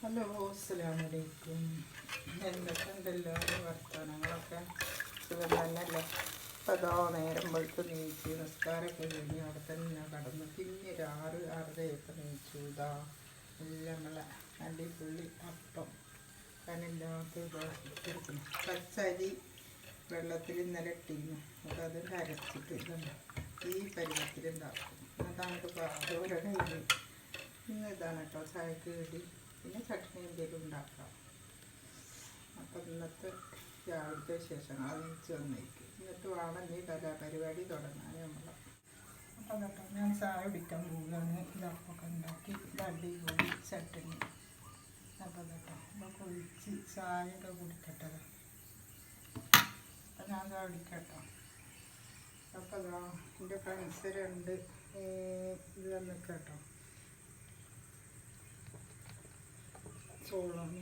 Hello, അസ്സലാമു അലൈക്കും. എന്തൊക്കെയുണ്ട് എല്ലാവരും വർത്തമാനങ്ങളൊക്കെ? സുഖം തന്നെയല്ലേ? അപ്പോൾ അതോ നേരം വെളുത്ത് നീച്ച് നിസ്കാരമൊക്കെ കഴിഞ്ഞ് അവിടെ തന്നെ കടന്ന് പിന്നെ ഒരു 6-6:30 നീച്ചു. ഇതാ എല്ലാം നമ്മളെ അടിപൊളി അപ്പം കനല്ലാത്ത ഇട്ടെടുക്കണം. പച്ചരി വെള്ളത്തിൽ ഇന്നലെ ഇട്ടിരുന്നു. അപ്പോൾ അത് അരച്ചിട്ട് ഇതുണ്ട് ഈ പരുവത്തിലുണ്ടാക്കും. അതാണ് പാചകയുടെ കയ്യിൽ. ഇന്ന് ഇതാണ് കേട്ടോ ചായക്ക് വേണ്ടി. പിന്നെ ചട്നി എന്തെങ്കിലും ഉണ്ടാക്കാം. അപ്പം ഇന്നത്തെ രാവിലത്തെ വിശേഷം അറിയിച്ച് വന്നേക്ക്. എന്നിട്ട് വേണം ഈ കലാപരിപാടി തുടങ്ങാൻ നമ്മൾ. അപ്പം കേട്ടോ ഞാൻ ചായ കുടിക്കാൻ പോവുകയാണ്. ഇതപ്പൊക്കെ ഉണ്ടാക്കി ഇത് അടിപൊളി ചട്നി. അപ്പം കേട്ടോ ഇതൊക്കെ ഒഴിച്ച് ചായയൊക്കെ കുടിക്കട്ടെ. അപ്പം ഞാൻ ചായ കുടിക്കട്ടോ. അപ്പം ഇതാ എൻ്റെ ഫ്രണ്ട്സ് രണ്ട് ഇത് വന്നിട്ട് കേട്ടോ ചോളാണ്.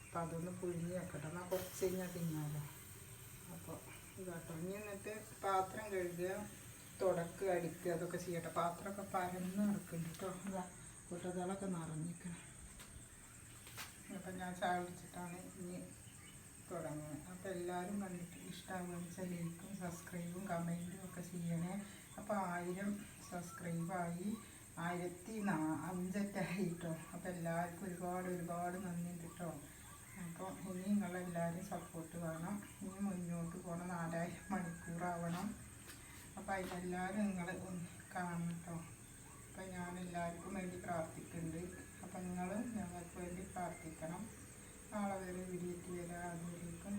അപ്പം അതൊന്ന് പുഴുങ്ങി വെക്കട്ടെ. എന്നാൽ കുറച്ച് കഴിഞ്ഞാൽ തിന്നാലോ. അപ്പോൾ ഇതാട്ടോ ഇനി എന്നിട്ട് പാത്രം കഴുകുക, തുടക്കുക, അടിക്കുക, അതൊക്കെ ചെയ്യട്ടെ. പാത്രമൊക്കെ പരന്ന് നടക്കുന്നുണ്ട് കേട്ടോ. ഇതാ കുട്ടകളൊക്കെ നിറഞ്ഞിക്കണം. അപ്പം ഞാൻ ചായ കുടിച്ചിട്ടാണ് ഇനി തുടങ്ങുന്നത്. അപ്പോൾ എല്ലാവരും കണ്ടിട്ട് ഇഷ്ടമാകുമെന്ന് വെച്ചാൽ ലൈക്കും സബ്സ്ക്രൈബും കമൻറ്റും ഒക്കെ ചെയ്യണേ. അപ്പോൾ 1000 സബ്സ്ക്രൈബായി, 1005 കേട്ടോ. അപ്പോൾ എല്ലാവർക്കും ഒരുപാട് നന്ദിയുണ്ട് കേട്ടോ. അപ്പോൾ ഇനി നിങ്ങളെല്ലാവരും സപ്പോർട്ട് വേണം. ഇനി മുന്നോട്ട് പോകണം. 4000 മണിക്കൂറാവണം. അപ്പോൾ അതിനെല്ലാവരും നിങ്ങൾ കാണണം കേട്ടോ. അപ്പോൾ ഞാൻ എല്ലാവർക്കും വേണ്ടി പ്രാർത്ഥിക്കുന്നുണ്ട്. അപ്പോൾ നിങ്ങൾ ഞങ്ങൾക്ക് വേണ്ടി പ്രാർത്ഥിക്കണം. നാളെ വരെ വീഡിയോയ്ക്ക് വരാം. അതിലേക്കും